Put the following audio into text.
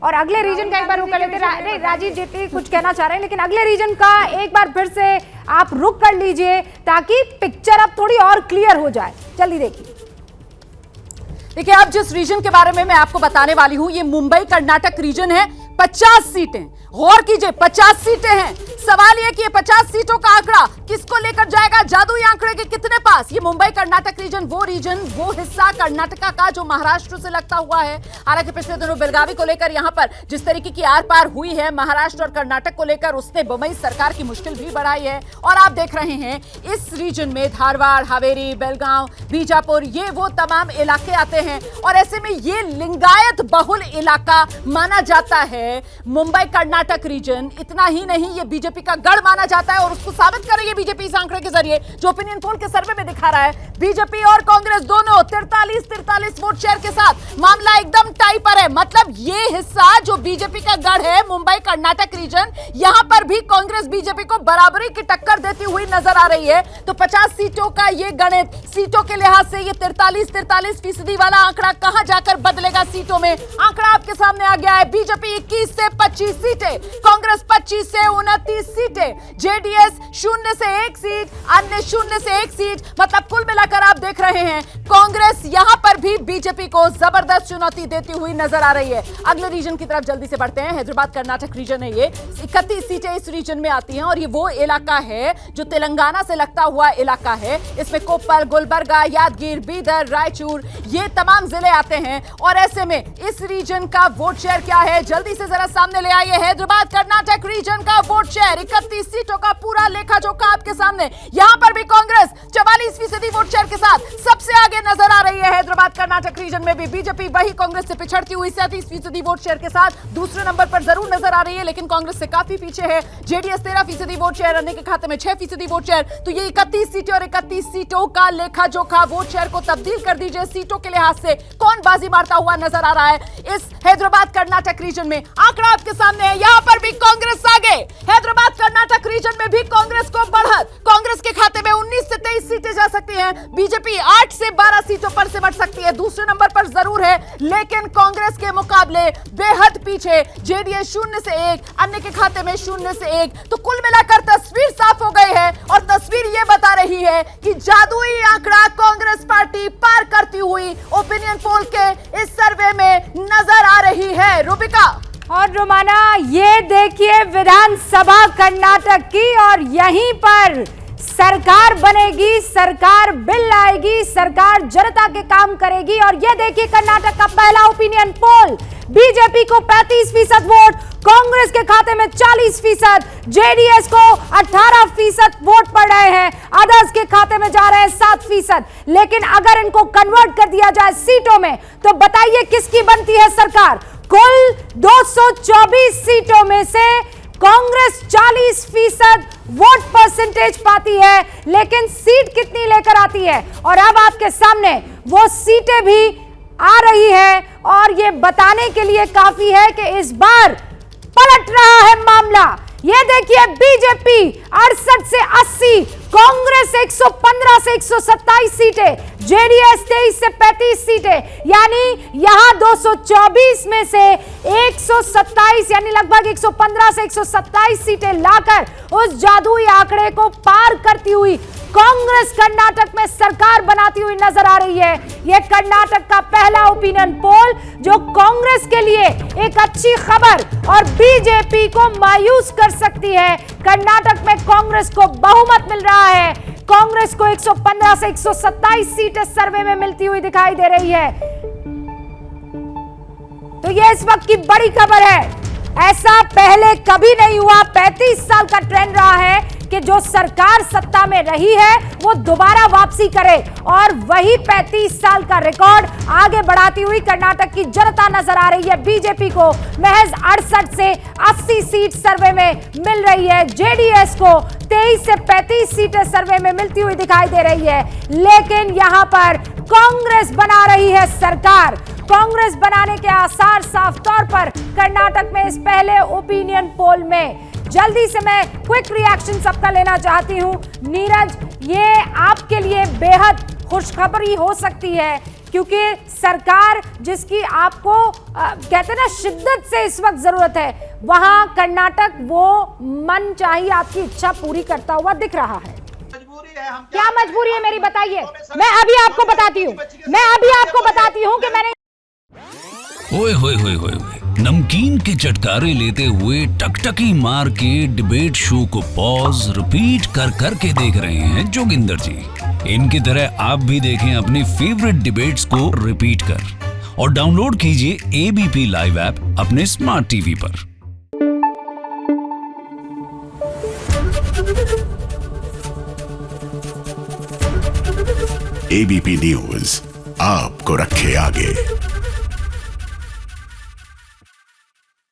और अगले रीजन का एक बार रुक कर लेते हैं। राजीव जेटली कुछ कहना चाह रहे हैं, लेकिन अगले रीजन का एक बार फिर से आप रुक कर लीजिए ताकि पिक्चर अब थोड़ी और क्लियर हो जाए। जल्दी देखिए। देखिए, अब जिस रीजन के बारे में मैं आपको बताने वाली हूं, ये मुंबई कर्नाटक रीजन है। 50 सीटें, गौर कीजिए, 50 सीटें हैं। सवाल यह कि ये 50 सीटों का आंकड़ा किसको लेकर जाएगा, जादुई आंकड़े के कितने पास। ये मुंबई कर्नाटक रीजन, वो हिस्सा कर्नाटका का जो महाराष्ट्र से लगता हुआ है। हालांकि पिछले दिनों बेलगावी को लेकर यहां पर जिस तरीके की आर पार हुई है महाराष्ट्र और कर्नाटक को लेकर, उसने बम्बई सरकार की मुश्किल भी बढ़ाई है। और आप देख रहे हैं इस रीजन में धारवाड़, हावेरी, बेलगांव, बीजापुर, ये वो तमाम इलाके आते हैं। और ऐसे में ये लिंगायत बहुल इलाका माना जाता है मुंबई कर्नाटक रीजन। इतना ही नहीं, ये बीजेपी का गढ़ माना जाता है और उसको साबित करेंगे बीजेपी इस आंकड़े के जरिए जो ओपिनियन पोल के सर्वे में दिखा रहा है। बीजेपी और कांग्रेस दोनों 43 वोट शेयर के साथ मामला एकदम टाई पर है। मतलब ये हिस्सा जो बीजेपी का गढ़ है मुंबई कर्नाटक रीजन, यहां पर भी कांग्रेस बीजेपी को बराबरी की टक्कर देती हुई नजर आ रही है। तो 50 सीटों का ये गणित, सीटों के लिहाज से ये 43% वाला आंकड़ा कहां जाकर बदलेगा सीटों में, आंकड़ा आपके सामने आ गया है। बीजेपी 21 से 25 सीटें, कांग्रेस 25 से 29 सीटें, जेडीएस 0 से 1 सीट, अन्य 0 से 1 सीट। मतलब कुल मिलाकर आप देख रहे हैं कांग्रेस यहां पर भी बीजेपी को जबरदस्त चुनौती देती हुई नजर आ रही है। अगले रीजन की तरफ जल्दी से बढ़ते हैं। हैदराबाद कर्नाटक रीजन है, ये 31 सीटें इस रीजन में आती हैं और ये वो इलाका है जो तेलंगाना से लगता हुआ इलाका है। इसमें कोप्पल, गुलबर्गा, यादगीर, बीदर, रायचूर, ये तमाम जिले आते हैं। और ऐसे में इस रीजन का वोट शेयर क्या है, जल्दी से जरा सामने ले आइए। हैदराबाद कर्नाटक रीजन का वोट शेयर 31 सीटों का पूरा लेखा जोखा आपके सामने। यहां पर भी कांग्रेस 44% वोट शेयर के साथ सबसे आगे नजर आ रही है। हैदराबाद कर्नाटक रीजन में भी बीजेपी वही कांग्रेस से पिछड़ती हुई 37% वोट शेयर के साथ दूसरे नंबर पर जरूर नजर आ रही है, लेकिन कांग्रेस से काफी पीछे है। जेडीएस 13% वोट शेयर, अन्य के खाते में 6% वोट शेयर। तो ये 31 सीटें और 31 सीटों का लेखा जोखा, वोट शेयर को तब्दील कर दीजिए सीटों के लिहाज से, कौन बाजी मारता हुआ नजर आ रहा है इस हैदराबाद कर्नाटक रीजन में। आंकड़ा आपके सामने है, यहां पर भी कांग्रेस आगे। हैदराबाद कर्नाटक रीजन में भी कांग्रेस को बढ़त, कांग्रेस के खाते में 19 से 23 सीटें जा सकती हैं। बीजेपी 8 से 12 सीटों पर सिमट सकती है, दूसरे नंबर पर जरूर है, लेकिन कांग्रेस के मुकाबले बेहद पीछे। जेडीएस 0 से 1, अन्य के खाते में 0 से 1। तो कुल मिलाकर तस्वीर साफ हो गई है और तस्वीर यह बता रही है कि जादुई आंकड़ा कांग्रेस पार्टी पार करती हुई ओपिनियन पोल के इस सर्वे में नजर आ रही है। रूबिका और रोमाना, ये देखिए विधानसभा कर्नाटक की, और यहीं पर सरकार बनेगी, सरकार बिल आएगी, सरकार जनता के काम करेगी। और ये देखिए कर्नाटक का पहला ओपिनियन पोल, बीजेपी को 35% वोट, कांग्रेस के खाते में 40%, जेडीएस को 18% वोट पड़ रहे हैं, अदर्स के खाते में जा रहे हैं 7%। लेकिन अगर इनको कन्वर्ट कर दिया जाए सीटों में, तो बताइए किसकी बनती है सरकार। कुल 224 सीटों में से कांग्रेस 40% वोट परसेंटेज पाती है, लेकिन सीट कितनी लेकर आती है। और अब आपके सामने वो सीटें भी आ रही है और ये बताने के लिए काफी है कि इस बार पलट रहा है मामला। ये देखिए बीजेपी 68 से 80, कांग्रेस 115 से 127 सीटें, जेडीएस 23 से 35 सीटें, यानी यहां 224 में से 127 यानी लगभग 115 से 127 सीटें लाकर उस जादुई आंकड़े को पार करती हुई कांग्रेस कर्नाटक में सरकार बनाती हुई नजर आ रही है। यह कर्नाटक का पहला ओपिनियन पोल जो कांग्रेस के लिए एक अच्छी खबर और बीजेपी को मायूस कर सकती है। कर्नाटक में कांग्रेस को बहुमत मिल रहा है, कांग्रेस को 115 से 127 सीटें सर्वे में मिलती हुई दिखाई दे रही है। तो यह इस वक्त की बड़ी खबर है, ऐसा पहले कभी नहीं हुआ। 35 साल का ट्रेंड रहा है कि जो सरकार सत्ता में रही है वो दोबारा वापसी करे, और वही 35 साल का रिकॉर्ड आगे बढ़ाती हुई कर्नाटक की जनता नजर आ रही है। बीजेपी को महज 68 से 80 सीट सर्वे में मिल रही है, जेडीएस को 23 से 35 सीटें सर्वे में मिलती हुई दिखाई दे रही है। लेकिन यहां पर कांग्रेस बना रही है सरकार, कांग्रेस बनाने के आसार साफ तौर पर कर्नाटक में इस पहले ओपिनियन पोल में। जल्दी से मैं क्विक रिएक्शन सबका लेना चाहती हूं। नीरज, ये आपके लिए बेहद खुशखबरी हो सकती है, क्योंकि सरकार जिसकी आपको कहते हैं ना शिद्दत से इस वक्त जरूरत है, वहां कर्नाटक वो मन चाहिए आपकी इच्छा पूरी करता हुआ दिख रहा है। क्या मजबूरी है मेरी, बताइए। मैं अभी आपको बताती हूँ कि मैंने ओए होए होए होए होए, नमकीन के चटकारे लेते हुए टकटकी मार के डिबेट शो को पॉज रिपीट कर कर के देख रहे हैं जोगिंदर जी। इनकी तरह आप भी देखें अपनी फेवरेट डिबेट्स को रिपीट कर, और डाउनलोड कीजिए एबीपी लाइव ऐप अपने स्मार्ट टीवी पर। एबीपी न्यूज आपको रखे आगे।